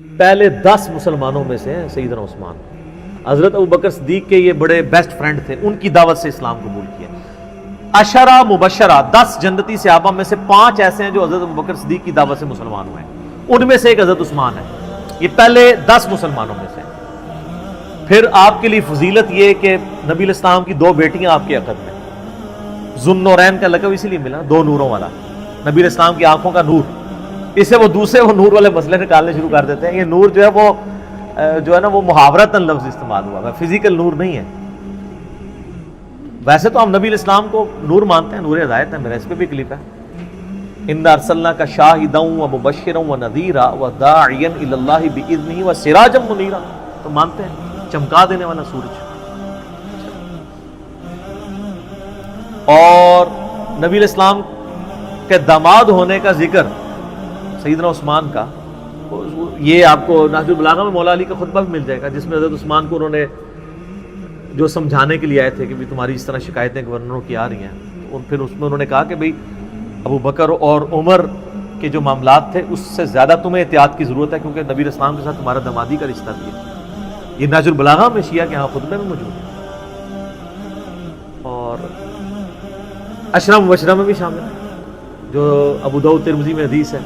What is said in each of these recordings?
پہلے 10 مسلمانوں میں سے ہیں سیدنا عثمان. حضرت ابوبکر صدیق کے یہ بڑے بیسٹ فرینڈ تھے, ان کی دعوت سے اسلام قبول کیا. عشرہ مبشرہ 10 جنتی صحابہ میں سے 5 ایسے ہیں جو حضرت ابوبکر صدیق کی دعوت سے مسلمان ہوئے ہیں, ان میں سے ایک حضرت عثمان ہے. یہ پہلے 10 مسلمانوں میں سے. پھر آپ کے لیے فضیلت یہ کہ نبی علیہ السلام کی 2 بیٹیاں آپ کے عقد میں. ذوالنورین کا لقب اسی لیے ملا, 2 نوروں والا. نبی علیہ السلام کی آنکھوں کا نور, اسے وہ دوسرے وہ نور والے مسئلے نکالنے شروع کر دیتے ہیں. یہ نور جو ہے نا وہ محاورتاً لفظ استعمال ہوا ہے, فزیکل نور نہیں ہے. ویسے تو ہم نبی علیہ السلام کو نور مانتے ہیں, نور ہدایت ہے. میرا اس پہ بھی کلپ ہے, انا ارسلناک شاہدا ومبشرا ونذیرا وداعیا الی اللہ باذنہ وسراجا منیرا. تو مانتے ہیں, چمکا دینے والا سورج. اور نبی علیہ السلام کے داماد ہونے کا ذکر سیدنا عثمان کا, یہ آپ کو نہج البلاغہ میں مولا علی کا خطبہ بھی مل جائے گا, جس میں حضرت عثمان کو انہوں نے جو سمجھانے کے لیے آئے تھے کہ بھی تمہاری اس طرح شکایتیں گورنروں کی آ رہی ہیں. اور پھر اس میں انہوں نے کہا کہ بھئی ابو بکر اور عمر کے جو معاملات تھے اس سے زیادہ تمہیں احتیاط کی ضرورت ہے, کیونکہ نبی علیہ السلام کے ساتھ تمہارا دامادی کا رشتہ بھی ہے. یہ نہج البلاغہ میں شیعہ کے ہاں خطبے میں موجود ہے. اور عشرہ مبشرہ میں بھی شامل ہے, جو ابو داؤد ترمذی میں حدیث ہے.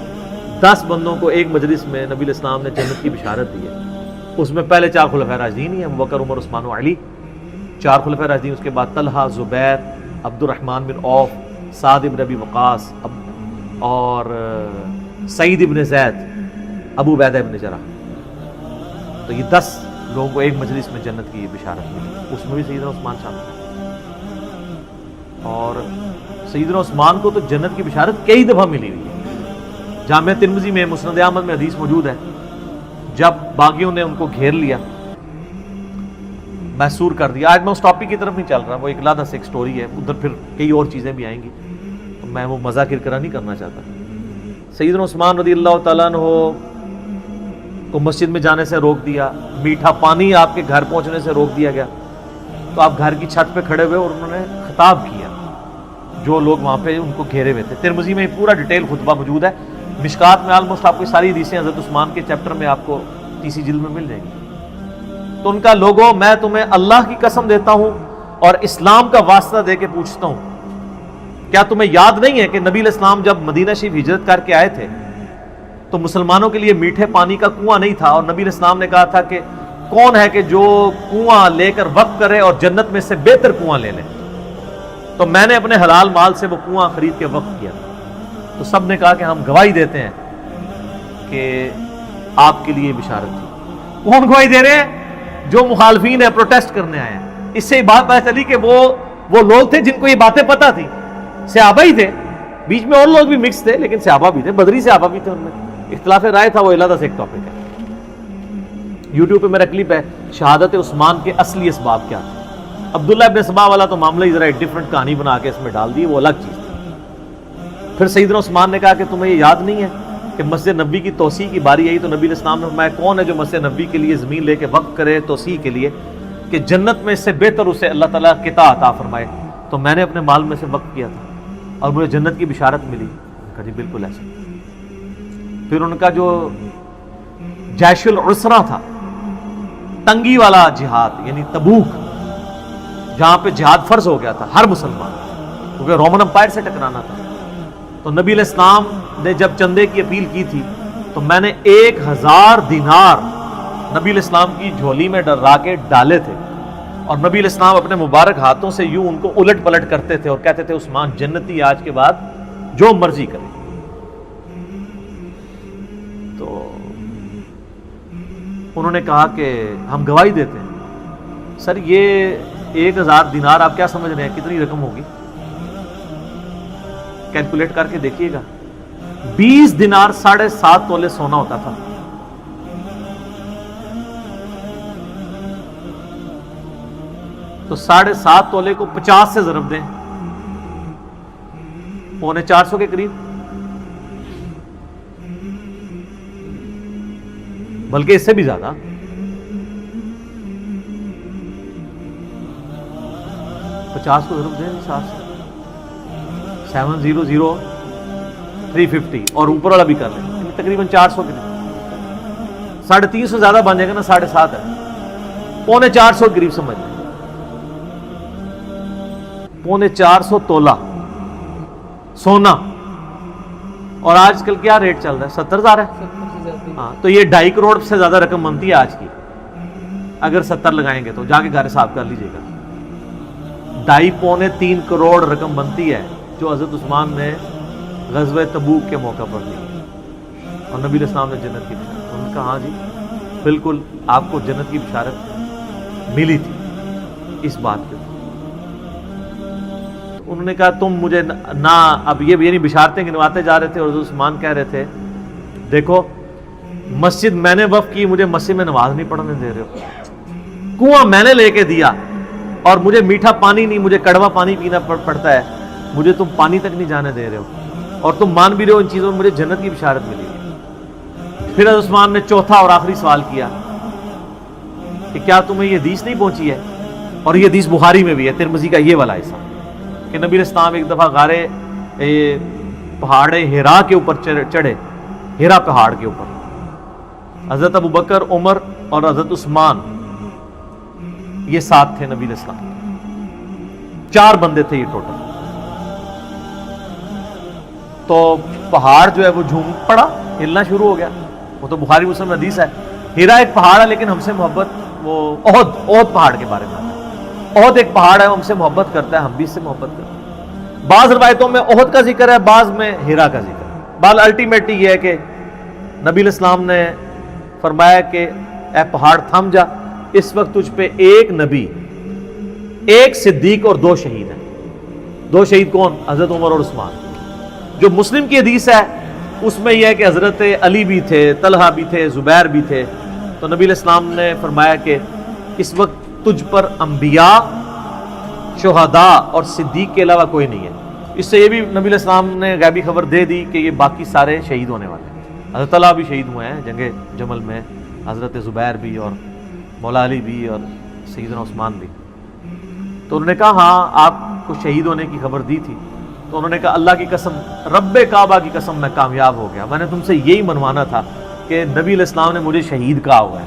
10 بندوں کو ایک مجلس میں نبی علیہ السلام نے جنت کی بشارت دی ہے. اس میں پہلے 4 خلفائے راشدین ہیں, ابو بکر, عمر, عثمان و علی. 4 خلفائے راشدین, اس کے بعد طلحہ, زبیر, عبد الرحمن بن عوف, سعد بن ابی وقاص اور سعید بن زید, ابو عبیدہ بن جرح. تو یہ 10 لوگوں کو ایک مجلس میں جنت کی بشارت ملی. اس میں بھی سیدنا عثمان شامل ہے. اور سیدنا عثمان کو تو جنت کی بشارت کئی دفعہ ملی ہوئی ہے. جامع ترمذی میں, مسند احمد میں حدیث موجود ہے, جب باغیوں نے ان کو گھیر لیا, محصور کر دیا. آج میں اس ٹاپک کی طرف نہیں چل رہا, وہ ایک علیحدہ سے ایک سٹوری ہے, ادھر پھر کئی اور چیزیں بھی آئیں گی, میں وہ مزہ کرکرا نہیں کرنا چاہتا. سیدنا عثمان رضی اللہ تعالیٰ عنہ کو مسجد میں جانے سے روک دیا, میٹھا پانی آپ کے گھر پہنچنے سے روک دیا گیا. تو آپ گھر کی چھت پہ کھڑے ہوئے اور انہوں نے خطاب کیا جو لوگ وہاں پہ ان کو گھیرے ہوئے تھے. ترمذی میں پورا ڈیٹیل خطبہ موجود ہے. مشکات میں آلموسٹ آپ کو ساری حدیثیں حضرت عثمان کے چیپٹر میں آپ کو تیسری جلد میں مل جائیں گی. تو ان کا لوگوں, میں تمہیں اللہ کی قسم دیتا ہوں اور اسلام کا واسطہ دے کے پوچھتا ہوں, کیا تمہیں یاد نہیں ہے کہ نبی علیہ السلام جب مدینہ شریف ہجرت کر کے آئے تھے تو مسلمانوں کے لیے میٹھے پانی کا کنواں نہیں تھا, اور نبی علیہ السلام نے کہا تھا کہ کون ہے کہ جو کنواں لے کر وقف کرے اور جنت میں سے بہتر کنواں لے لے. تو میں نے اپنے حلال مال سے وہ کنواں خرید کے وقف کیا. تو سب نے کہا کہ ہم گواہی دیتے ہیں کہ آپ کے لیے بشارت تھی. کون گواہی دے رہے ہیں؟ جو مخالفین ہیں, پروٹیسٹ کرنے آئے ہیں. اس سے بات پتہ چلی کہ وہ لوگ تھے جن کو یہ باتیں پتہ تھی. صحابہ ہی تھے, بیچ میں اور لوگ بھی مکس تھے, لیکن صحابہ بھی تھے, بدری صحابہ بھی تھے. ان میں اختلاف رائے تھا, وہ علیحدہ سے ایک ٹاپک ہے. یوٹیوب پہ میرا کلپ ہے, شہادت عثمان کے اصلی اسباب کیا تھے. عبداللہ ابن سبا والا تو معاملہ ہی ذرا ایک ڈفرنٹ کہانی بنا کے اس میں ڈال دی, وہ الگ چیز تھی. پھر سیدنا عثمان نے کہا کہ تمہیں یہ یاد نہیں ہے کہ مسجد نبوی کی توسیع کی باری آئی تو نبی علیہ السلام نے فرمایا کون ہے جو مسجد نبوی کے لیے زمین لے کے وقف کرے توسیع کے لیے کہ جنت میں اس سے بہتر اسے اللہ تعالیٰ قطع عطا فرمائے. تو میں نے اپنے مال میں سے وقف کیا تھا اور مجھے جنت کی بشارت ملی. کہا جی بالکل ایسا. پھر ان کا جو جیش العسرہ تھا, تنگی والا جہاد, یعنی تبوک, جہاں پہ جہاد فرض ہو گیا تھا ہر مسلمان, کیونکہ رومن امپائر سے ٹکرانا تھا. تو نبی علیہ السلام نے جب چندے کی اپیل کی تھی تو میں نے 1000 دینار نبی علیہ السلام کی جھولی میں ڈرا کے ڈالے تھے, اور نبی علیہ السلام اپنے مبارک ہاتھوں سے یوں ان کو الٹ پلٹ کرتے تھے اور کہتے تھے عثمان جنتی, آج کے بعد جو مرضی کرے. تو انہوں نے کہا کہ ہم گواہی دیتے ہیں. سر یہ 1000 دینار آپ کیا سمجھ رہے ہیں کتنی رقم ہوگی؟ کیلکولیٹ کر کے دیکھیے گا. 20 دینار 7.5 تولے سونا ہوتا تھا. تو 7.5 تولے کو 50 سے ضرب دیں, 450 کے قریب, بلکہ اس سے بھی زیادہ. 50 کو ضرب دیں 7 سے, 700 350 اور اوپر والا بھی کر لیں, تقریباً 400 کے. 350 زیادہ بن جائے گا نا، 7.5 ہے، 450 کے قریب سمجھ لیں، 450 تولہ سونا، اور آج کل کیا ریٹ چل رہا ہے؟ 70,000 ہے، ہاں، تو یہ 2.5 کروڑ سے زیادہ رقم بنتی ہے آج کی، اگر 70 لگائیں گے تو جا کے گھر حساب کر لیجئے گا، 2.5-3 کروڑ رقم بنتی ہے جو حضرت عثمان نے غزوہ تبوک کے موقع پر دی، اور نبی علیہ السلام نے جنت کی بشارت، انہوں نے کہا ہاں جی بالکل آپ کو جنت کی بشارت ملی تھی اس بات کے، انہوں نے کہا تم مجھے نہ، اب یہ یعنی بشارتیں گنواتے جا رہے تھے، اور حضرت عثمان کہہ رہے تھے دیکھو مسجد میں نے وقف کی، مجھے مسجد میں نماز نہیں پڑھنے دے رہے ہو، کنواں میں نے لے کے دیا اور مجھے میٹھا پانی نہیں، مجھے کڑوا پانی پینا پڑتا ہے، مجھے تم پانی تک نہیں جانے دے رہے ہو، اور تم مان بھی رہے ہو ان چیزوں میں مجھے جنت کی بشارت ملی ہے۔ پھر حضرت عثمان نے چوتھا اور آخری سوال کیا کہ کیا تمہیں یہ حدیث نہیں پہنچی ہے، اور یہ حدیث بخاری میں بھی ہے، ترمذی کا یہ والا حصہ، کہ نبی علیہ السلام ایک دفعہ غارے پہاڑ ہیرا کے اوپر چڑھے، ہیرا پہاڑ کے اوپر، حضرت ابوبکر، عمر اور حضرت عثمان یہ ساتھ تھے، نبی علیہ السلام 4 بندے تھے یہ ٹوٹل، تو پہاڑ جو ہے وہ جھوم پڑا، ہلنا شروع ہو گیا، وہ تو بخاری مسلم میں حدیث ہے، ہیرا ایک پہاڑ ہے لیکن ہم سے محبت، وہ احد پہاڑ کے بارے میں آتا ہے، احد ایک پہاڑ ہے، ہم سے محبت کرتا ہے، ہم بھی اس سے محبت کرتے ہیں، بعض روایتوں میں احد کا ذکر ہے، بعض میں ہیرا کا ذکر ہے، بال الٹیمیٹلی یہ ہے کہ نبی علیہ السلام نے فرمایا کہ اے پہاڑ تھم جا، اس وقت تجھ پہ ایک نبی، ایک صدیق اور 2 شہید ہیں، 2 شہید کون؟ حضرت عمر اور عثمان۔ جو مسلم کی حدیث ہے اس میں یہ ہے کہ حضرت علی بھی تھے، طلحہ بھی تھے، زبیر بھی تھے، تو نبی علیہ السلام نے فرمایا کہ اس وقت تجھ پر انبیاء، شہداء اور صدیق کے علاوہ کوئی نہیں ہے۔ اس سے یہ بھی نبی علیہ السلام نے غیبی خبر دے دی کہ یہ باقی سارے شہید ہونے والے ہیں، حضرت طلحہ بھی شہید ہوئے ہیں جنگ جمل میں، حضرت زبیر بھی، اور مولا علی بھی، اور سیدنا عثمان بھی۔ تو انہوں نے کہا ہاں آپ کو شہید ہونے کی خبر دی تھی، تو انہوں نے کہا اللہ کی قسم، رب کعبہ کی قسم میں کامیاب ہو گیا، میں نے تم سے یہی منوانا تھا کہ نبی علیہ السلام نے مجھے شہید کہا ہوا ہے،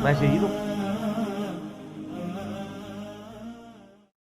میں شہید ہوں۔